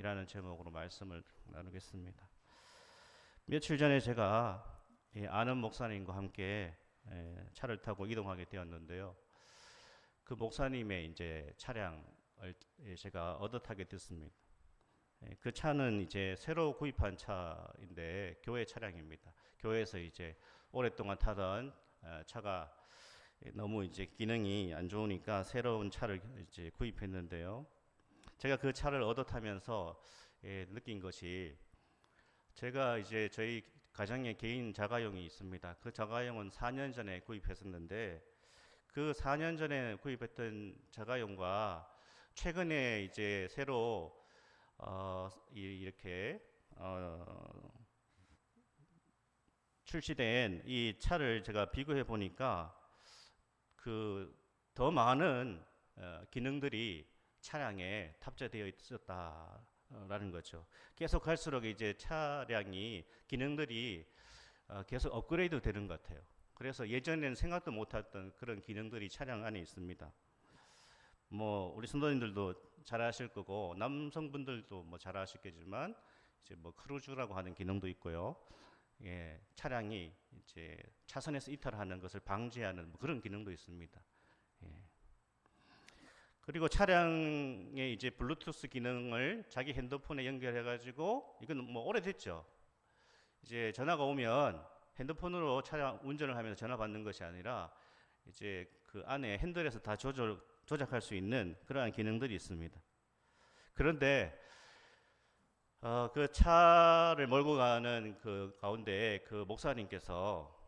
이라는 제목으로 말씀을 나누겠습니다. 며칠 전에 제가 아는 목사님과 함께 차를 타고 이동하게 되었는데요. 그 목사님의 이제 차량을 제가 얻어 타게 됐습니다. 그 차는 이제 새로 구입한 차인데 교회 차량입니다. 교회에서 이제 오랫동안 타던 차가 너무 이제 기능이 안 좋으니까 새로운 차를 이제 구입했는데요. 제가 그 차를 얻어 타면서 느낀 것이, 제가 이제 저희 가정에 개인 자가용이 있습니다. 그 자가용은 4년 전에 구입했었는데 그 4년 전에 구입했던 자가용과 최근에 이제 새로 이렇게 출시된 이 차를 제가 비교해 보니까 그 더 많은 기능들이 차량에 탑재되어 있었다라는 거죠. 계속 갈수록 이제 차량이 기능들이 계속 업그레이드 되는 것 같아요. 그래서 예전에는 생각도 못했던 그런 기능들이 차량 안에 있습니다. 뭐 우리 성도님들도 잘 아실 거고 남성분들도 뭐 잘 아시겠지만 이제 뭐 크루즈라고 하는 기능도 있고요. 차량이 이제 차선에서 이탈하는 것을 방지하는 뭐 그런 기능도 있습니다. 그리고 차량에 이제 블루투스 기능을 자기 핸드폰에 연결해 가지고, 이건 뭐 오래됐죠. 이제 전화가 오면 핸드폰으로 차량 운전을 하면서 전화 받는 것이 아니라 이제 그 안에 핸들에서 다 조작할 수 있는 그러한 기능들이 있습니다. 그런데 그 차를 몰고 가는 그 가운데 그 목사님께서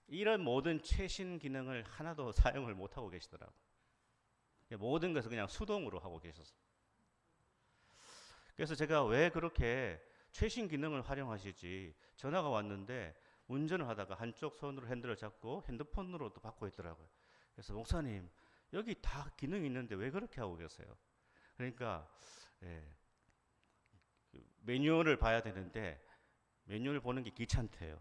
이런 모든 최신 기능을 하나도 사용을 못 하고 계시더라고요. 모든 것을 그냥 수동으로 하고 계셔서. 그래서 제가 왜 그렇게 최신 기능을 활용하시지, 전화가 왔는데 운전을 하다가 한쪽 손으로 핸들을 잡고 핸드폰으로도 받고 있더라고요. 그래서 목사님, 여기 다 기능이 있는데 왜 그렇게 하고 계세요? 그러니까 매뉴얼을 봐야 되는데 매뉴얼 보는 게 귀찮대요.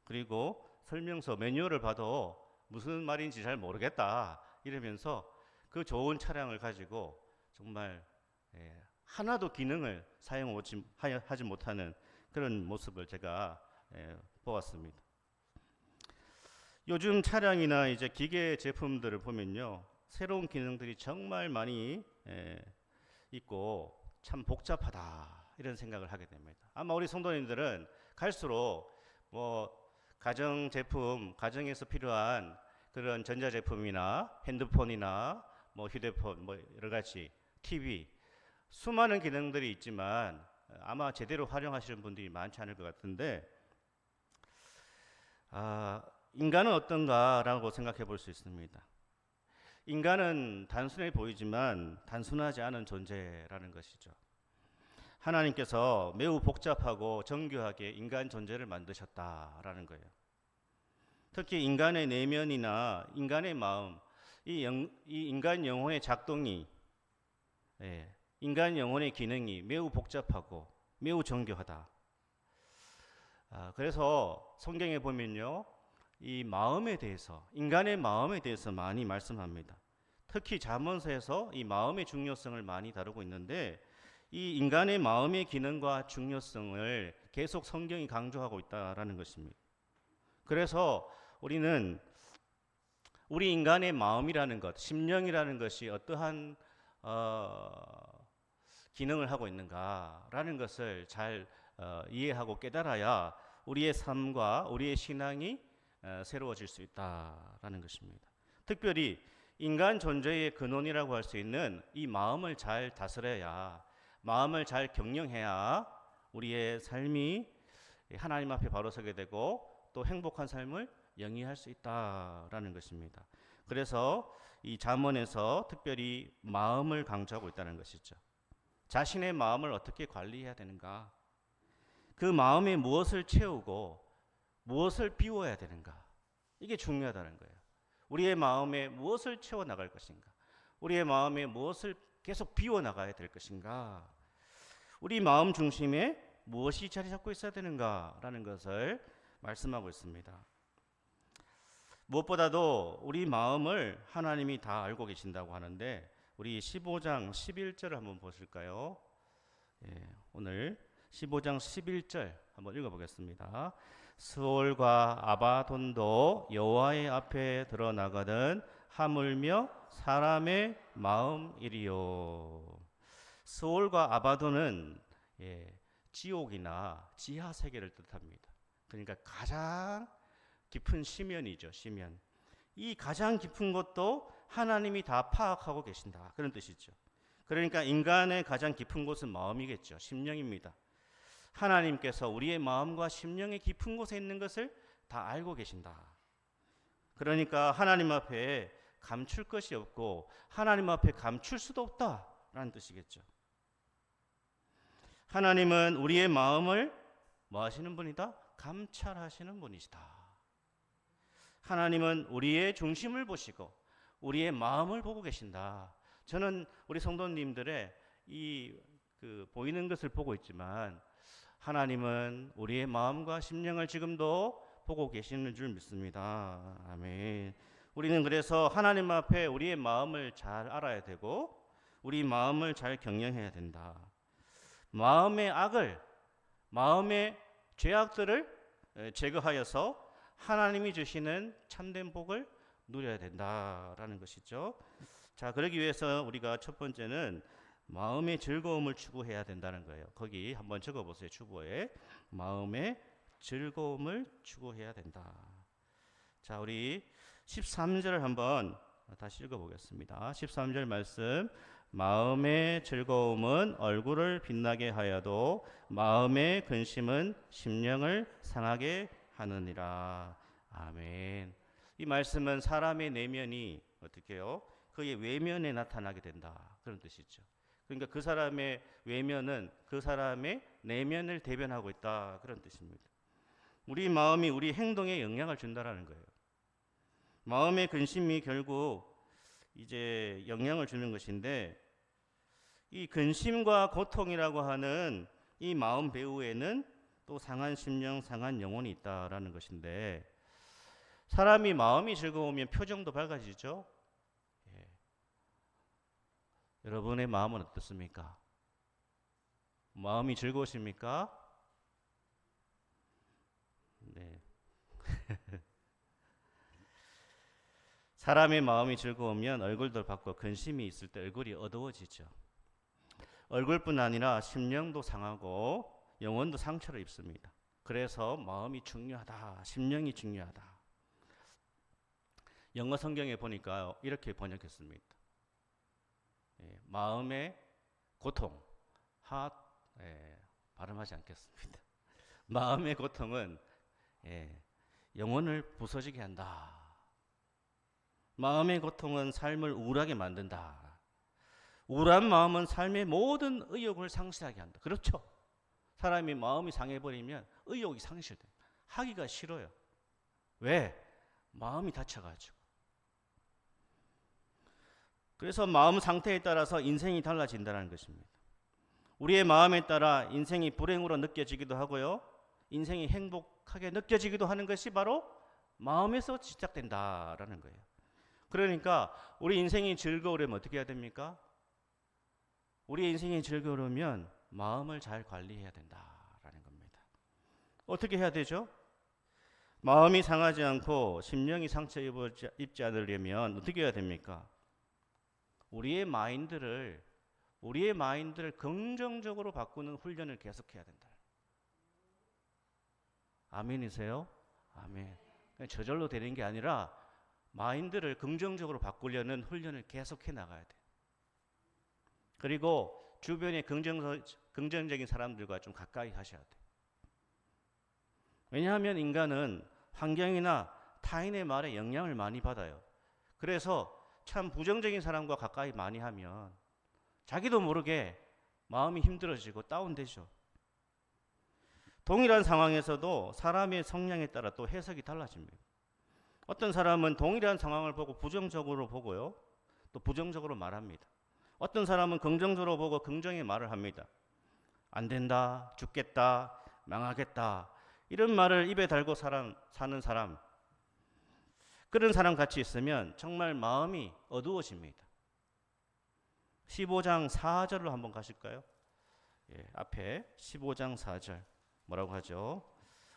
그리고 설명서 매뉴얼을 봐도 무슨 말인지 잘 모르겠다 이러면서 그 좋은 차량을 가지고 정말 하나도 기능을 사용하지 못하는 그런 모습을 제가 보았습니다. 요즘 차량이나 이제 기계 제품들을 보면요, 새로운 기능들이 정말 많이 있고 참 복잡하다 이런 생각을 하게 됩니다. 아마 우리 성도님들은 갈수록 뭐 가정 제품, 가정에서 필요한 그런 전자 제품이나 핸드폰이나 뭐 휴대폰, 뭐 여러 가지 TV, 수많은 기능들이 있지만 아마 제대로 활용하시는 분들이 많지 않을 것 같은데, 인간은 어떤가라고 생각해 볼 수 있습니다. 인간은 단순해 보이지만 단순하지 않은 존재라는 것이죠. 하나님께서 매우 복잡하고 정교하게 인간 존재를 만드셨다라는 거예요. 특히 인간의 내면이나 인간의 마음, 이 인간 영혼의 작동이, 인간 영혼의 기능이 매우 복잡하고 매우 정교하다. 그래서 성경에 보면요, 이 마음에 대해서, 인간의 마음에 대해서 많이 말씀합니다. 특히 잠언서에서 이 마음의 중요성을 많이 다루고 있는데, 이 인간의 마음의 기능과 중요성을 계속 성경이 강조하고 있다라는 것입니다. 그래서 우리는 우리 인간의 마음이라는 것, 심령이라는 것이 어떠한 기능을 하고 있는가라는 것을 잘 이해하고 깨달아야 우리의 삶과 우리의 신앙이 새로워질 수 있다라는 것입니다. 특별히 인간 존재의 근원이라고 할 수 있는 이 마음을 잘 다스려야, 마음을 잘 경영해야 우리의 삶이 하나님 앞에 바로 서게 되고 또 행복한 삶을 영위할 수 있다라는 것입니다. 그래서 이 잠언에서 특별히 마음을 강조하고 있다는 것이죠. 자신의 마음을 어떻게 관리해야 되는가? 그 마음에 무엇을 채우고 무엇을 비워야 되는가? 이게 중요하다는 거예요. 우리의 마음에 무엇을 채워 나갈 것인가? 우리의 마음에 무엇을 계속 비워 나가야 될 것인가? 우리 마음 중심에 무엇이 자리 잡고 있어야 되는가라는 것을 말씀하고 있습니다. 무엇보다도 우리 마음을 하나님이 다 알고 계신다고 하는데, 우리 15장 11절을 한번 보실까요? 오늘 15장 11절 한번 읽어보겠습니다. 스올과 아바돈도 여호와의 앞에 드러나거든 하물며 사람의 마음이리요. 스올과 아바돈은 지옥이나 지하 세계를 뜻합니다. 그러니까 가장 깊은 심연이죠. 심연. 이 가장 깊은 것도 하나님이 다 파악하고 계신다. 그런 뜻이죠. 그러니까 인간의 가장 깊은 곳은 마음이겠죠. 심령입니다. 하나님께서 우리의 마음과 심령의 깊은 곳에 있는 것을 다 알고 계신다. 그러니까 하나님 앞에 감출 것이 없고 하나님 앞에 감출 수도 없다라는 뜻이겠죠. 하나님은 우리의 마음을 뭐 하시는 분이다? 감찰하시는 분이시다. 하나님은 우리의 중심을 보시고 우리의 마음을 보고 계신다. 저는 우리 성도님들의 보이는 것을 보고 있지만 하나님은 우리의 마음과 심령을 지금도 보고 계시는 줄 믿습니다. 아멘. 우리는 그래서 하나님 앞에 우리의 마음을 잘 알아야 되고 우리 마음을 잘 경영해야 된다. 마음의 악을, 마음의 죄악들을 제거하여서 하나님이 주시는 참된 복을 누려야 된다라는 것이죠. 자, 그러기 위해서 우리가 첫 번째는 마음의 즐거움을 추구해야 된다는 거예요. 거기 한번 적어보세요. 주보에 마음의 즐거움을 추구해야 된다. 자, 우리 13절을 한번 다시 읽어보겠습니다. 13절 말씀. 마음의 즐거움은 얼굴을 빛나게 하여도 마음의 근심은 심령을 상하게 하느니라. 아멘. 이 말씀은 사람의 내면이 어떻게 해요? 그의 외면에 나타나게 된다. 그런 뜻이죠. 그러니까 그 사람의 외면은 그 사람의 내면을 대변하고 있다. 그런 뜻입니다. 우리 마음이 우리 행동에 영향을 준다라는 거예요. 마음의 근심이 결국 이제 영향을 주는 것인데 이 근심과 고통이라고 하는 이 마음 배후에는 또 상한 심령, 상한 영혼이 있다라는 것인데 사람이 마음이 즐거우면 표정도 밝아지죠. 여러분의 마음은 어떻습니까? 마음이 즐거우십니까? 네. 사람의 마음이 즐거우면 얼굴도 밝고 근심이 있을 때 얼굴이 어두워지죠. 얼굴뿐 아니라 심령도 상하고 영혼도 상처를 입습니다. 그래서 마음이 중요하다, 심령이 중요하다. 영어 성경에 보니까 이렇게 번역했습니다. 마음의 고통, 발음하지 않겠습니다. 마음의 고통은 영혼을 부서지게 한다. 마음의 고통은 삶을 우울하게 만든다. 우울한 마음은 삶의 모든 의욕을 상실하게 한다. 그렇죠. 사람이 마음이 상해버리면 의욕이 상실돼요. 하기가 싫어요. 왜? 마음이 다쳐가지고. 그래서 마음 상태에 따라서 인생이 달라진다는 것입니다. 우리의 마음에 따라 인생이 불행으로 느껴지기도 하고요. 인생이 행복하게 느껴지기도 하는 것이 바로 마음에서 시작된다라는 거예요. 그러니까 우리 인생이 즐거우려면 어떻게 해야 됩니까? 우리 인생이 즐거우려면 마음을 잘 관리해야 된다라는 겁니다. 어떻게 해야 되죠? 마음이 상하지 않고 심령이 상처 입지 않으려면 어떻게 해야 됩니까? 우리의 마인드를 긍정적으로 바꾸는 훈련을 계속해야 된다. 아멘이세요? 아멘. 그냥 저절로 되는 게 아니라 마인드를 긍정적으로 바꾸려는 훈련을 계속해 나가야 돼. 그리고 주변의 긍정적인 사람들과 좀 가까이 하셔야 돼. 왜냐하면 인간은 환경이나 타인의 말에 영향을 많이 받아요. 그래서 참 부정적인 사람과 가까이 많이 하면 자기도 모르게 마음이 힘들어지고 다운되죠. 동일한 상황에서도 사람의 성향에 따라 또 해석이 달라집니다. 어떤 사람은 동일한 상황을 보고 부정적으로 보고요. 또 부정적으로 말합니다. 어떤 사람은 긍정적으로 보고 긍정의 말을 합니다. 안 된다, 죽겠다, 망하겠다 이런 말을 입에 달고 사는 사람, 그런 사람 같이 있으면 정말 마음이 어두워집니다. 15장 4절로 한번 가실까요? 앞에 15장 4절 뭐라고 하죠?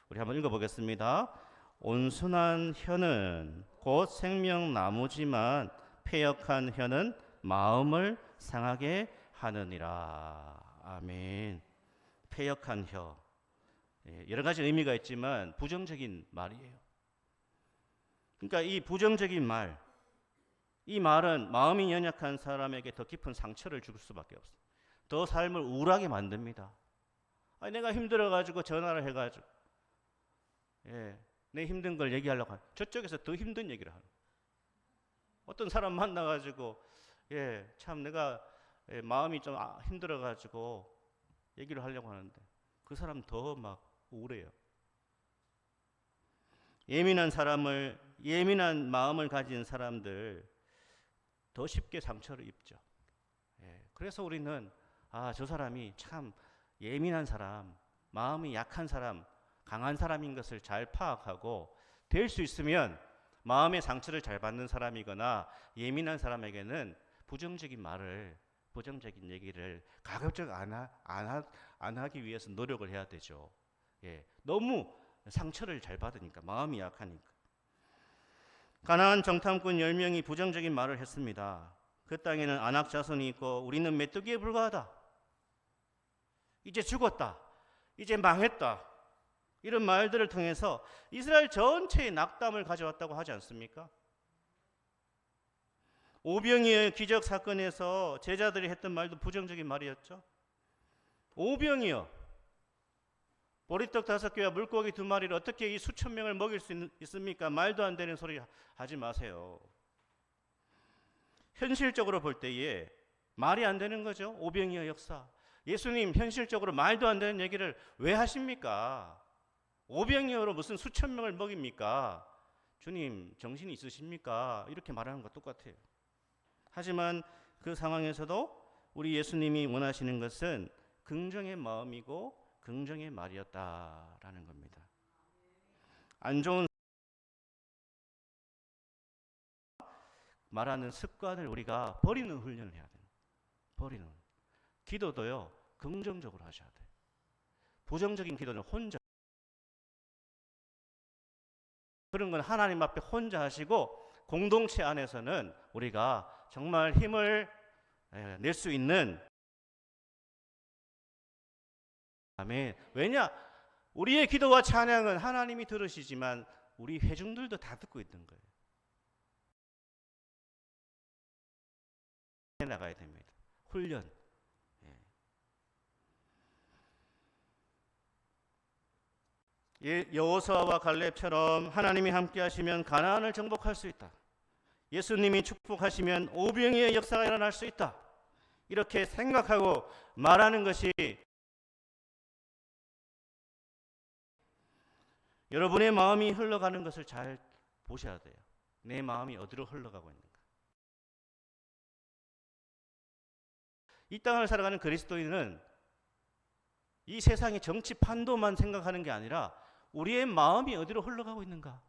우리 한번 읽어보겠습니다. 온순한 혀는 곧 생명나무지만 패역한 혀는 마음을 상하게 하느니라. 아멘. 패역한 혀. 여러 가지 의미가 있지만 부정적인 말이에요. 그러니까 이 부정적인 말, 이 말은 마음이 연약한 사람에게 더 깊은 상처를 줄 수밖에 없어요. 더 삶을 우울하게 만듭니다. 내가 힘들어가지고 전화를 해가지고 내 힘든 걸 얘기하려고 하는, 저쪽에서 더 힘든 얘기를 하는, 어떤 사람 만나가지고 참 내가 마음이 좀 힘들어가지고 얘기를 하려고 하는데 그 사람 더 막 우울해요. 예민한 마음을 가진 사람들 더 쉽게 상처를 입죠. 그래서 우리는 저 사람이 참 예민한 사람, 마음이 약한 사람, 강한 사람인 것을 잘 파악하고 될 수 있으면 마음의 상처를 잘 받는 사람이거나 예민한 사람에게는 부정적인 말을, 부정적인 얘기를 가급적 안 하기 위해서 노력을 해야 되죠. 너무 상처를 잘 받으니까, 마음이 약하니까. 가나안 정탐꾼 10명이 부정적인 말을 했습니다. 그 땅에는 안악 자손이 있고 우리는 메뚜기에 불과하다. 이제 죽었다. 이제 망했다. 이런 말들을 통해서 이스라엘 전체의 낙담을 가져왔다고 하지 않습니까? 오병이의 기적 사건에서 제자들이 했던 말도 부정적인 말이었죠. 오병이여, 보리떡 5개와 물고기 2마리를 어떻게 이 수천 명을 먹일 수 있습니까? 말도 안 되는 소리 하지 마세요. 현실적으로 볼 때에 말이 안 되는 거죠. 오병이어 역사. 예수님 현실적으로 말도 안 되는 얘기를 왜 하십니까? 오병이어로 무슨 수천 명을 먹입니까? 주님 정신이 있으십니까? 이렇게 말하는 것 똑같아요. 하지만 그 상황에서도 우리 예수님이 원하시는 것은 긍정의 마음이고 긍정의 말이었다라는 겁니다. 안 좋은 말하는 습관을 우리가 버리는 훈련을 해야 돼요. 버리는. 기도도요, 긍정적으로 하셔야 돼요. 부정적인 기도는 혼자. 그런 건 하나님 앞에 혼자 하시고, 공동체 안에서는 우리가 정말 힘을 낼 수 있는, 아멘. 왜냐? 우리의 기도와 찬양은 하나님이 들으시지만 우리 회중들도 다 듣고 있는 거예요. 나가야 됩니다. 훈련. 여호수아와 갈렙처럼 하나님이 함께 하시면 가나안을 정복할 수 있다. 예수님이 축복하시면 오병이의 역사가 일어날 수 있다. 이렇게 생각하고 말하는 것이, 여러분의 마음이 흘러가는 것을 잘 보셔야 돼요. 내 마음이 어디로 흘러가고 있는가. 이 땅을 살아가는 그리스도인은 이 세상의 정치 판도만 생각하는 게 아니라 우리의 마음이 어디로 흘러가고 있는가,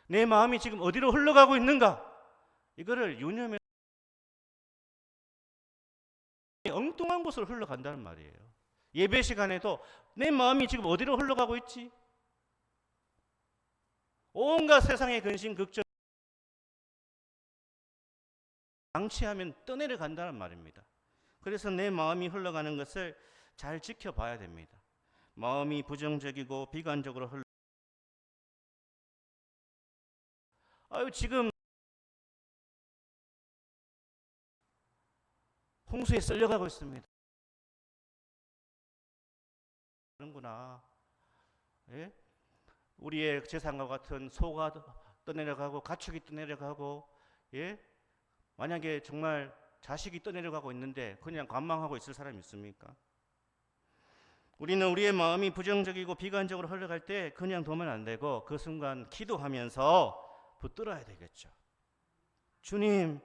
내 마음이 지금 어디로 흘러가고 있는가, 이거를 유념해. 엉뚱한 곳으로 흘러간다는 말이에요. 예배 시간에도 내 마음이 지금 어디로 흘러가고 있지? 온갖 세상의 근심 걱정 방치하면 떠내려 간다는 말입니다. 그래서 내 마음이 흘러가는 것을 잘 지켜봐야 됩니다. 마음이 부정적이고 비관적으로 지금 홍수에 쓸려가고 있습니다. 그런구나. 우리의 재산과 같은 소가 떠내려가고 가축이 떠내려가고, 만약에 정말 자식이 떠내려가고 있는데 그냥 관망하고 있을 사람이 있습니까? 우리는 우리의 마음이 부정적이고 비관적으로 흘러갈 때 그냥 두면 안 되고 그 순간 기도하면서 붙들어야 되겠죠. 주님,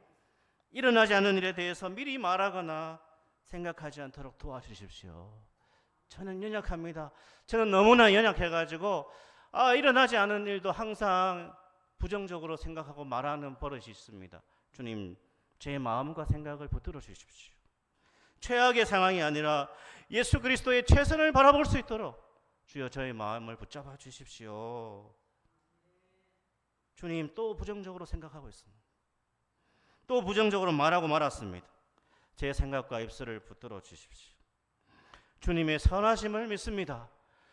일어나지 않은 일에 대해서 미리 말하거나 생각하지 않도록 도와주십시오. 저는 연약합니다. 저는 너무나 연약해가지고 일어나지 않은 일도 항상 부정적으로 생각하고 말하는 버릇이 있습니다. 주님, 제 마음과 생각을 붙들어 주십시오. 최악의 상황이 아니라 예수 그리스도의 최선을 바라볼 수 있도록 주여 저의 마음을 붙잡아 주십시오. 주님 또 부정적으로 생각하고 있습니다. 또 부정적으로 말하고 말았습니다. 제 생각과 입술을 붙들어 주십시오. 주님의 선하심을 믿습니다.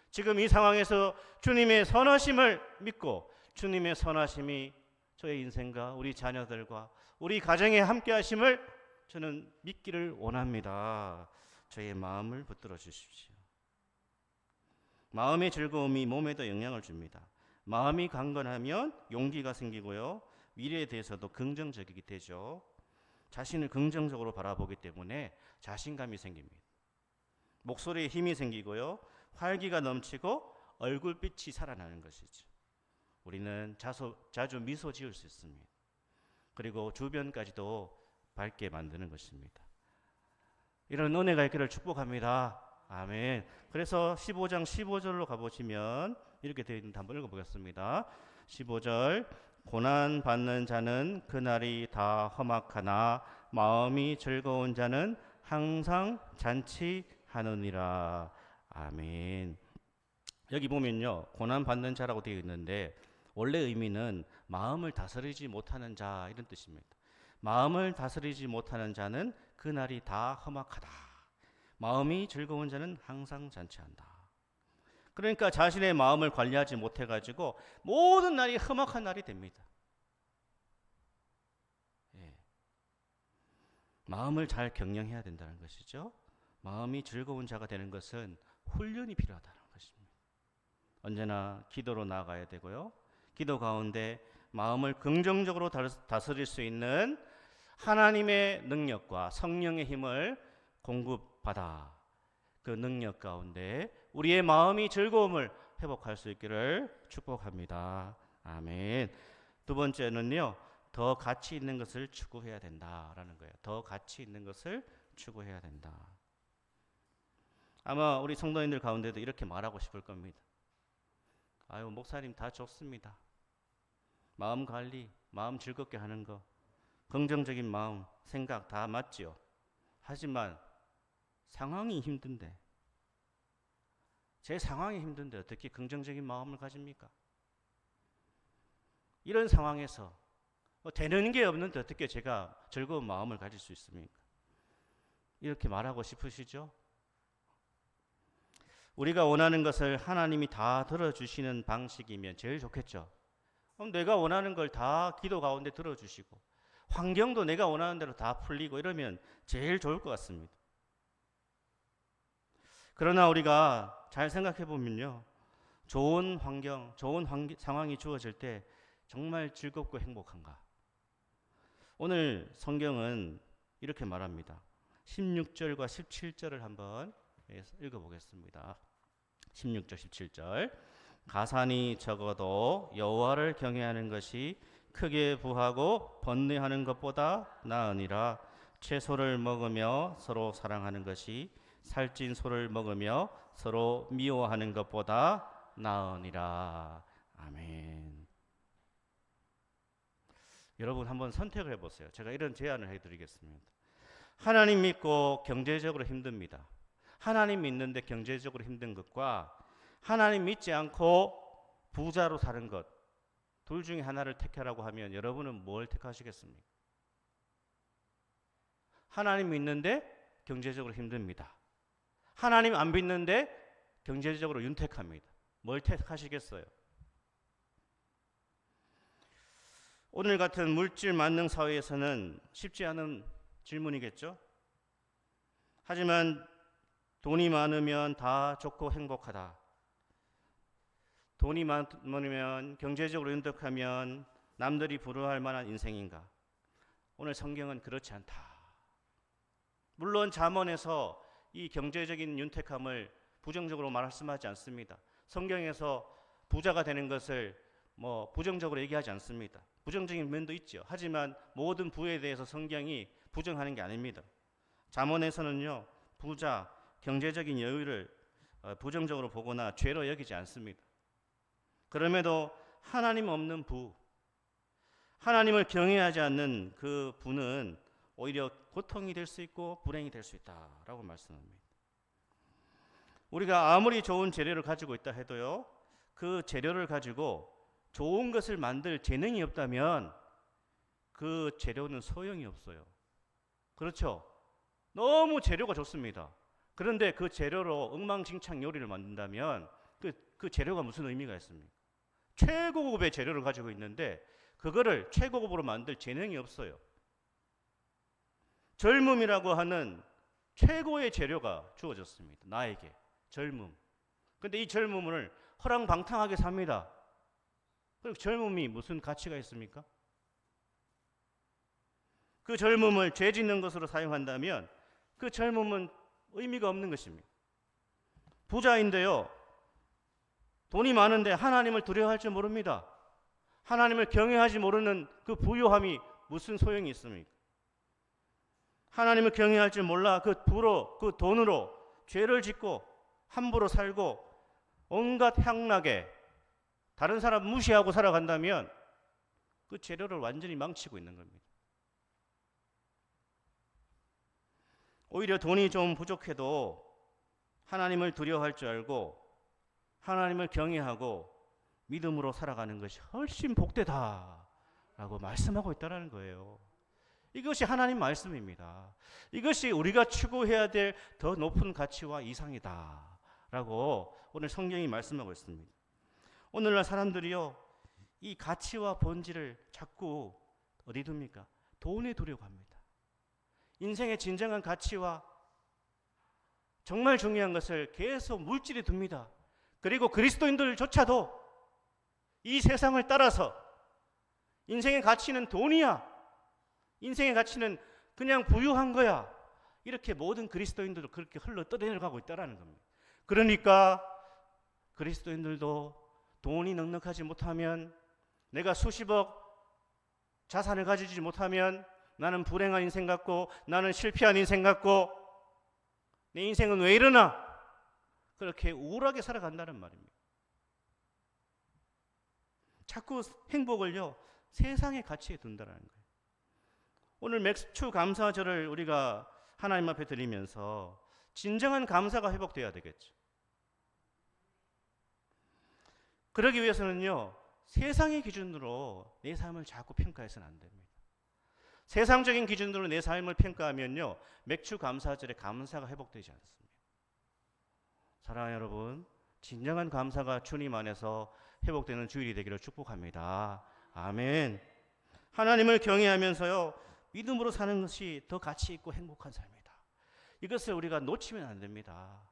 지금 이 상황에서 주님의 선하심을 믿고 주님의 선하심이 저의 인생과 우리 자녀들과 우리 가정에 함께 하심을 저는 믿기를 원합니다. 저의 마음을 붙들어 주십시오. 마음의 즐거움이 몸에도 영향을 줍니다. 마음이 강건하면 용기가 생기고요. 미래에 대해서도 긍정적이게 되죠. 자신을 긍정적으로 바라보기 때문에 자신감이 생깁니다. 목소리에 힘이 생기고요. 활기가 넘치고 얼굴빛이 살아나는 것이죠. 우리는 자주 미소 지을 수 있습니다. 그리고 주변까지도 밝게 만드는 것입니다. 이런 은혜가 있기를 축복합니다. 아멘. 그래서 15장 15절로 가보시면 이렇게 되어 있는데 한번 읽어보겠습니다. 15절 고난 받는 자는 그날이 다 험악하나 마음이 즐거운 자는 항상 잔치하느니라. 아멘. 여기 보면요, 고난 받는 자라고 되어 있는데 원래 의미는 마음을 다스리지 못하는 자 이런 뜻입니다. 마음을 다스리지 못하는 자는 그날이 다 험악하다. 마음이 즐거운 자는 항상 잔치한다. 그러니까 자신의 마음을 관리하지 못해가지고 모든 날이 험악한 날이 됩니다. 예. 마음을 잘 경영해야 된다는 것이죠. 마음이 즐거운 자가 되는 것은 훈련이 필요하다는 것입니다. 언제나 기도로 나아가야 되고요. 기도 가운데 마음을 긍정적으로 다스릴 수 있는 하나님의 능력과 성령의 힘을 공급받아 그 능력 가운데 우리의 마음이 즐거움을 회복할 수 있기를 축복합니다. 아멘. 두 번째는요, 더 가치 있는 것을 추구해야 된다라는 거예요. 더 가치 있는 것을 추구해야 된다. 아마 우리 성도님들 가운데도 이렇게 말하고 싶을 겁니다. 아유, 목사님 다 좋습니다. 마음 관리, 마음 즐겁게 하는 거, 긍정적인 마음, 생각 다 맞지요. 하지만 상황이 힘든데, 제 상황이 힘든데 어떻게 긍정적인 마음을 가집니까? 이런 상황에서 되는 게 없는데 어떻게 제가 즐거운 마음을 가질 수 있습니까? 이렇게 말하고 싶으시죠? 우리가 원하는 것을 하나님이 다 들어주시는 방식이면 제일 좋겠죠. 그럼 내가 원하는 걸 다 기도 가운데 들어주시고 환경도 내가 원하는 대로 다 풀리고 이러면 제일 좋을 것 같습니다. 그러나 우리가 잘 생각해 보면요, 좋은 환경, 상황이 주어질 때 정말 즐겁고 행복한가? 오늘 성경은 이렇게 말합니다. 16절과 17절을 한번 읽어보겠습니다. 16절 17절 가산이 적어도 여호와를 경외하는 것이 크게 부하고 번뇌하는 것보다 나으니라. 채소를 먹으며 서로 사랑하는 것이 살찐 소를 먹으며 서로 미워하는 것보다 나으니라. 아멘. 여러분 한번 선택을 해보세요. 제가 이런 제안을 해드리겠습니다. 하나님 믿고 경제적으로 힘듭니다. 하나님 믿는데 경제적으로 힘든 것과 하나님 믿지 않고 부자로 사는 것, 둘 중에 하나를 택하라고 하면 여러분은 뭘 택하시겠습니까? 하나님 믿는데 경제적으로 힘듭니다. 하나님 안 믿는데 경제적으로 윤택합니다. 뭘 택하시겠어요? 오늘 같은 물질 만능 사회에서는 쉽지 않은 질문이겠죠? 하지만 돈이 많으면 다 좋고 행복하다. 돈이 많으면 경제적으로 윤택하면 남들이 부러워할 만한 인생인가? 오늘 성경은 그렇지 않다. 물론 잠언에서 이 경제적인 윤택함을 부정적으로 말씀하지 않습니다. 성경에서 부자가 되는 것을 부정적으로 얘기하지 않습니다. 부정적인 면도 있죠. 하지만 모든 부에 대해서 성경이 부정하는 게 아닙니다. 잠언에서는요, 부자, 경제적인 여유를 부정적으로 보거나 죄로 여기지 않습니다. 그럼에도 하나님 없는 부, 하나님을 경외하지 않는 그 부는 오히려 고통이 될 수 있고 불행이 될 수 있다라고 말씀합니다. 우리가 아무리 좋은 재료를 가지고 있다 해도요, 그 재료를 가지고 좋은 것을 만들 재능이 없다면 그 재료는 소용이 없어요. 그렇죠? 너무 재료가 좋습니다. 그런데 그 재료로 엉망진창 요리를 만든다면 그 재료가 무슨 의미가 있습니까? 최고급의 재료를 가지고 있는데 그거를 최고급으로 만들 재능이 없어요. 젊음이라고 하는 최고의 재료가 주어졌습니다. 나에게 젊음. 근데 이 젊음을 허랑방탕하게 삽니다. 그리고 젊음이 무슨 가치가 있습니까? 그 젊음을 죄 짓는 것으로 사용한다면 그 젊음은 의미가 없는 것입니다. 부자인데요, 돈이 많은데 하나님을 두려워할 줄 모릅니다. 하나님을 경외하지 모르는 그 부유함이 무슨 소용이 있습니까? 하나님을 경외할 줄 몰라 그 부로, 그 돈으로 죄를 짓고 함부로 살고 온갖 향락에 다른 사람 무시하고 살아간다면 그 재료를 완전히 망치고 있는 겁니다. 오히려 돈이 좀 부족해도 하나님을 두려워할 줄 알고 하나님을 경외하고 믿음으로 살아가는 것이 훨씬 복되다라고 말씀하고 있다는 거예요. 이것이 하나님 말씀입니다. 이것이 우리가 추구해야 될 더 높은 가치와 이상이다라고 오늘 성경이 말씀하고 있습니다. 오늘날 사람들이요, 이 가치와 본질을 자꾸 어디 둡니까? 돈에 두려고 합니다. 인생의 진정한 가치와 정말 중요한 것을 계속 물질에 둡니다. 그리고 그리스도인들조차도 이 세상을 따라서 인생의 가치는 돈이야, 인생의 가치는 그냥 부유한 거야, 이렇게 모든 그리스도인들도 그렇게 흘러 떠내려가고 있다는 겁니다. 그러니까 그리스도인들도 돈이 넉넉하지 못하면, 내가 수십억 자산을 가지지 못하면 나는 불행한 인생 같고 나는 실패한 인생 같고 내 인생은 왜 이러나, 그렇게 우울하게 살아간다는 말입니다. 자꾸 행복을요, 세상의 가치에 둔다는 거예요. 오늘 맥주 감사절을 우리가 하나님 앞에 드리면서 진정한 감사가 회복돼야 되겠죠. 그러기 위해서는요, 세상의 기준으로 내 삶을 자꾸 평가해서는 안 됩니다. 세상적인 기준으로 내 삶을 평가하면요, 맥주 감사절에 감사가 회복되지 않습니다. 사랑하는 여러분, 진정한 감사가 주님 안에서 회복되는 주일이 되기를 축복합니다. 아멘. 하나님을 경외하면서요, 믿음으로 사는 것이 더 가치 있고 행복한 삶이다. 이것을 우리가 놓치면 안 됩니다.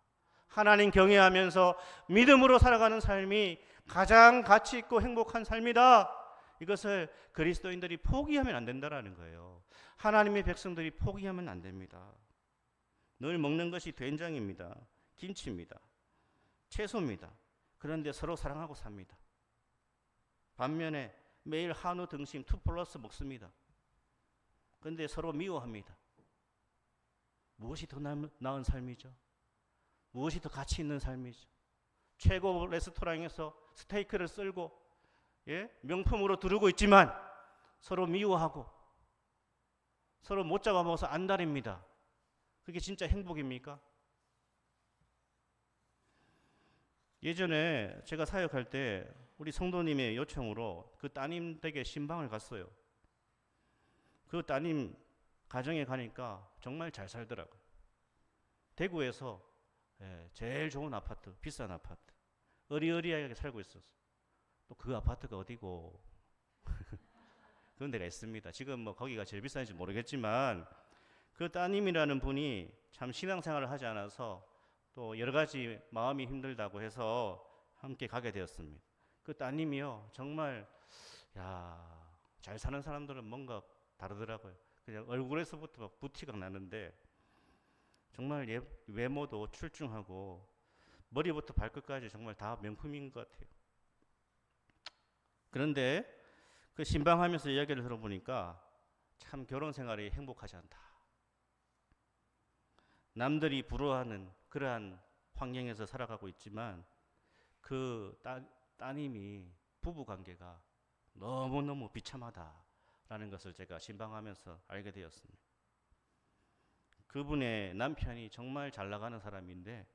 하나님 경외하면서 믿음으로 살아가는 삶이 가장 가치 있고 행복한 삶이다. 이것을 그리스도인들이 포기하면 안 된다는 거예요. 하나님의 백성들이 포기하면 안 됩니다. 늘 먹는 것이 된장입니다. 김치입니다. 채소입니다. 그런데 서로 사랑하고 삽니다. 반면에 매일 한우 등심 2+ 먹습니다. 그런데 서로 미워합니다. 무엇이 더 나은 삶이죠? 무엇이 더 가치 있는 삶이죠? 최고 레스토랑에서 스테이크를 썰고 명품으로 두르고 있지만 서로 미워하고 서로 못 잡아먹어서 안달입니다. 그게 진짜 행복입니까? 예전에 제가 사역할 때 우리 성도님의 요청으로 그 따님 댁에 신방을 갔어요. 그 따님 가정에 가니까 정말 잘 살더라고요. 대구에서 제일 좋은 아파트, 비싼 아파트, 어리어리하게 살고 있었어요. 또 그 아파트가 어디고 그런 데가 있습니다. 지금 뭐 거기가 제일 비싼지 모르겠지만 그 따님이라는 분이 참 신앙생활을 하지 않아서 또 여러 가지 마음이 힘들다고 해서 함께 가게 되었습니다. 그 따님이요, 정말 잘 사는 사람들은 뭔가 다르더라고요. 그냥 얼굴에서부터 부티가 나는데 정말 외모도 출중하고 머리부터 발끝까지 정말 다 명품인 것 같아요. 그런데 그 신방하면서 이야기를 들어보니까 참 결혼 생활이 행복하지 않다. 남들이 부러워하는 그러한 환경에서 살아가고 있지만 그 따님이 부부 관계가 너무너무 비참하다라는 것을 제가 신방하면서 알게 되었습니다. 그분의 남편이 정말 잘 나가는 사람인데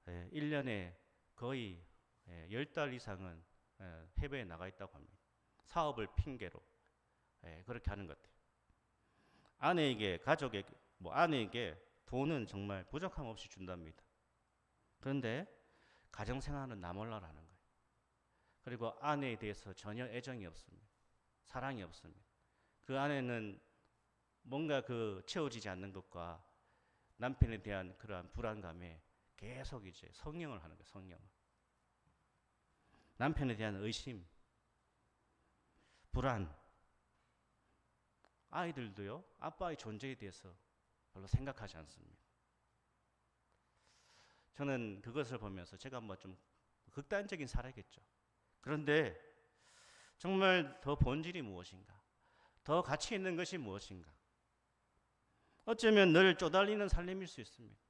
1년에 거의 10달 이상은 해외에 나가 있다고 합니다. 사업을 핑계로 그렇게 하는 것 같아요. 아내에게 가족에게 아내에게 돈은 정말 부족함 없이 준답니다. 그런데 가정생활은 나 몰라라는 거예요. 그리고 아내에 대해서 전혀 애정이 없습니다. 사랑이 없습니다. 그 아내는 뭔가 채워지지 않는 것과 남편에 대한 그러한 불안감에 계속 이제 성령을 하는 거예요. 성령을. 남편에 대한 의심, 불안. 아이들도요, 아빠의 존재에 대해서 별로 생각하지 않습니다. 저는 그것을 보면서 제가 좀 극단적인 사례겠죠. 그런데 정말 더 본질이 무엇인가? 더 가치 있는 것이 무엇인가? 어쩌면 늘 쪼달리는 삶일 수 있습니다.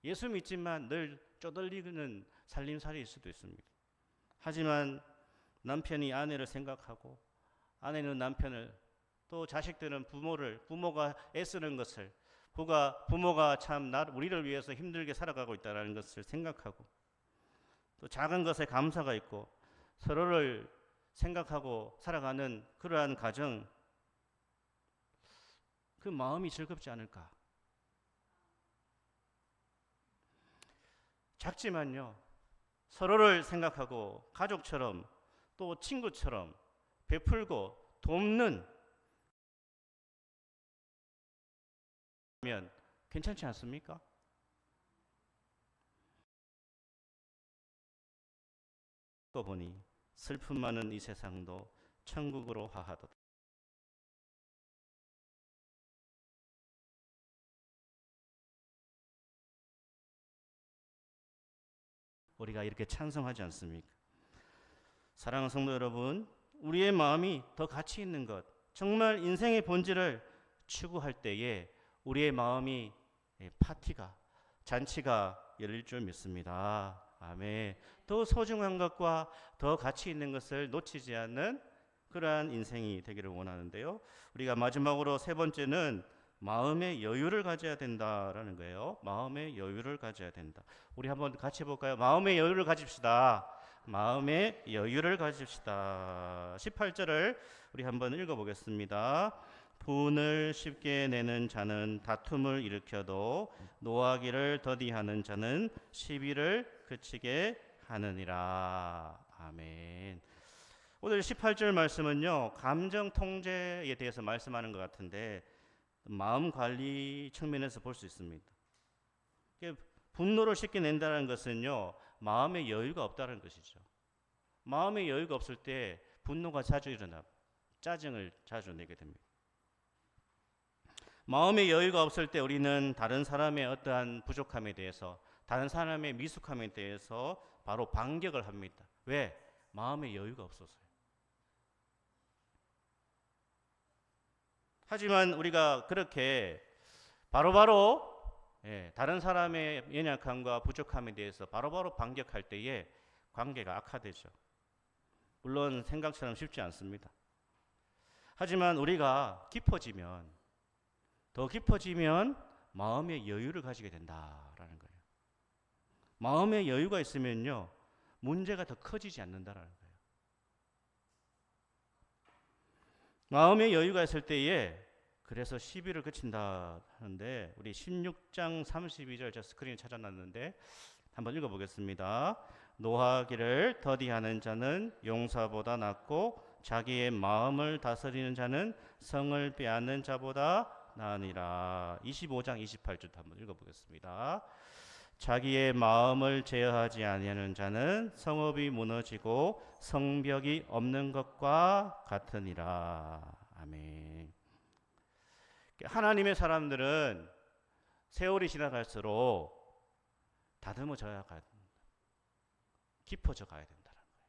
예수 믿지만 늘 쪼달리는 살림살이일 수도 있습니다. 하지만 남편이 아내를 생각하고 아내는 남편을 또 자식들은 부모가 애쓰는 것을 부모가 참 우리를 위해서 힘들게 살아가고 있다는 것을 생각하고 또 작은 것에 감사가 있고 서로를 생각하고 살아가는 그러한 가정, 그 마음이 즐겁지 않을까? 작지만요, 서로를 생각하고 가족처럼 또 친구처럼 베풀고 돕는 면 괜찮지 않습니까? 또 보니 슬픔 많은 이 세상도 천국으로 화하도다. 우리가 이렇게 찬송하지 않습니까? 사랑하는 성도 여러분, 우리의 마음이 더 가치 있는 것, 정말 인생의 본질을 추구할 때에 우리의 마음이 파티가, 잔치가 열릴 줄 믿습니다. 아멘. 더 소중한 것과 더 가치 있는 것을 놓치지 않는 그러한 인생이 되기를 원하는데요. 우리가 마지막으로 세 번째는 마음의 여유를 가져야 된다라는 거예요. 마음의 여유를 가져야 된다. 우리 한번 같이 해볼까요? 마음의 여유를 가집시다. 마음의 여유를 가집시다. 18절을 우리 한번 읽어보겠습니다. 분을 쉽게 내는 자는 다툼을 일으켜도 노하기를 더디하는 자는 시비를 그치게 하느니라. 아멘. 오늘 18절 말씀은요, 감정 통제에 대해서 말씀하는 것 같은데 마음 관리 측면에서 볼 수 있습니다. 분노를 쉽게 낸다는 것은요, 마음의 여유가 없다는 것이죠. 마음의 여유가 없을 때 분노가 자주 일어나고 짜증을 자주 내게 됩니다. 마음의 여유가 없을 때 우리는 다른 사람의 어떠한 부족함에 대해서, 다른 사람의 미숙함에 대해서 바로 반격을 합니다. 왜? 마음의 여유가 없어서요. 하지만 우리가 그렇게 바로바로 다른 사람의 연약함과 부족함에 대해서 바로바로 반격할 때에 관계가 악화되죠. 물론 생각처럼 쉽지 않습니다. 하지만 우리가 더 깊어지면 마음의 여유를 가지게 된다라는 거예요. 마음의 여유가 있으면요, 문제가 더 커지지 않는다라는 거예요. 마음의 여유가 있을 때에 그래서 시비를 그친다 하는데, 우리 16장 32절 저 스크린에 찾아놨는데 한번 읽어보겠습니다. 노하기를 더디하는 자는 용사보다 낫고 자기의 마음을 다스리는 자는 성을 빼앗는 자보다 나으니라. 25장 28절 한번 읽어보겠습니다. 자기의 마음을 제어하지 아니하는 자는 성읍이 무너지고 성벽이 없는 것과 같으니라. 아멘. 하나님의 사람들은 세월이 지나갈수록 다듬어져야 가, 깊어져 가야 된다는 거예요.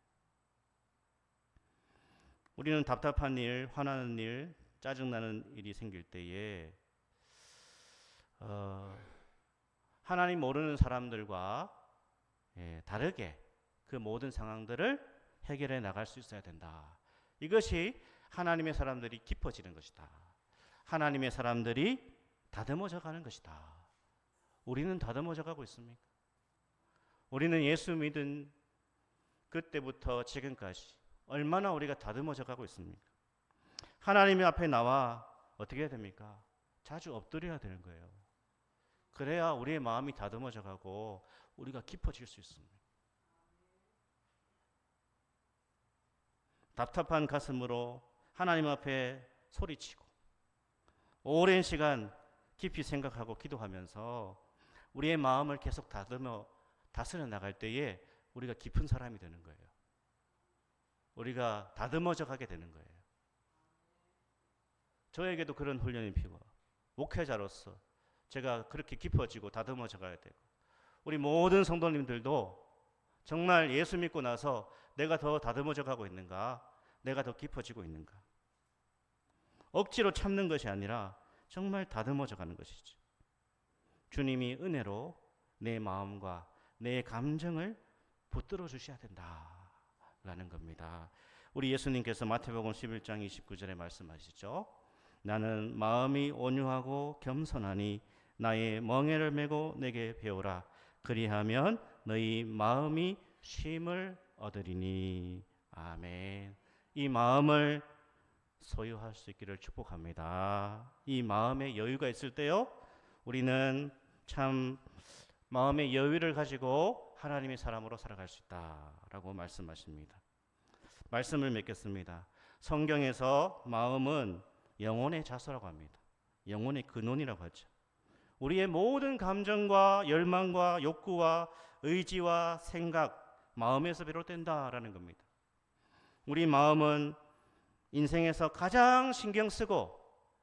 우리는 답답한 일, 화나는 일, 짜증나는 일이 생길 때에 하나님 모르는 사람들과 다르게 그 모든 상황들을 해결해 나갈 수 있어야 된다. 이것이 하나님의 사람들이 깊어지는 것이다. 하나님의 사람들이 다듬어져 가는 것이다. 우리는 다듬어져 가고 있습니까? 우리는 예수 믿은 그때부터 지금까지 얼마나 우리가 다듬어져 가고 있습니까? 하나님 앞에 나와 어떻게 해야 됩니까? 자주 엎드려야 되는 거예요. 그래야 우리의 마음이 다듬어져 가고 우리가 깊어질 수 있습니다. 답답한 가슴으로 하나님 앞에 소리치고 오랜 시간 깊이 생각하고 기도하면서 우리의 마음을 계속 다스려 나갈 때에 우리가 깊은 사람이 되는 거예요. 우리가 다듬어져 가게 되는 거예요. 저에게도 그런 훈련이 필요해요. 목회자로서 제가 그렇게 깊어지고 다듬어져 가야 되고, 우리 모든 성도님들도 정말 예수 믿고 나서 내가 더 다듬어져 가고 있는가, 내가 더 깊어지고 있는가. 억지로 참는 것이 아니라 정말 다듬어져 가는 것이죠. 주님이 은혜로 내 마음과 내 감정을 붙들어 주셔야 된다라는 겁니다. 우리 예수님께서 마태복음 11장 29절에 말씀하시죠. 나는 마음이 온유하고 겸손하니 나의 멍에를 메고 내게 배우라. 그리하면 너희 마음이 쉼을 얻으리니. 아멘. 이 마음을 소유할 수 있기를 축복합니다. 이 마음의 여유가 있을 때요, 우리는 참 마음의 여유를 가지고 하나님의 사람으로 살아갈 수 있다라고 말씀하십니다. 말씀을 맺겠습니다. 성경에서 마음은 영혼의 자소라고 합니다. 영혼의 근원이라고 하죠. 우리의 모든 감정과 열망과 욕구와 의지와 생각, 마음에서 비롯된다라는 겁니다. 우리 마음은 인생에서 가장 신경 쓰고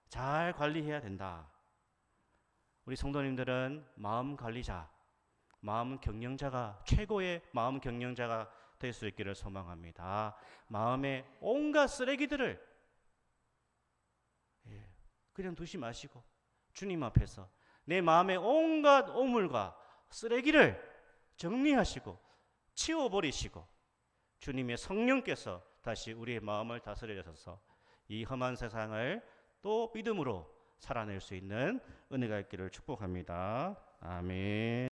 잘 관리해야 된다. 우리 성도님들은 마음 관리자, 마음 경영자가, 최고의 마음 경영자가 될 수 있기를 소망합니다. 마음의 온갖 쓰레기들을 그냥 두지 마시고 주님 앞에서 내 마음의 온갖 오물과 쓰레기를 정리하시고 치워버리시고 주님의 성령께서 다시 우리의 마음을 다스려 주셔서 이 험한 세상을 또 믿음으로 살아낼 수 있는 은혜가 있기를 축복합니다. 아멘.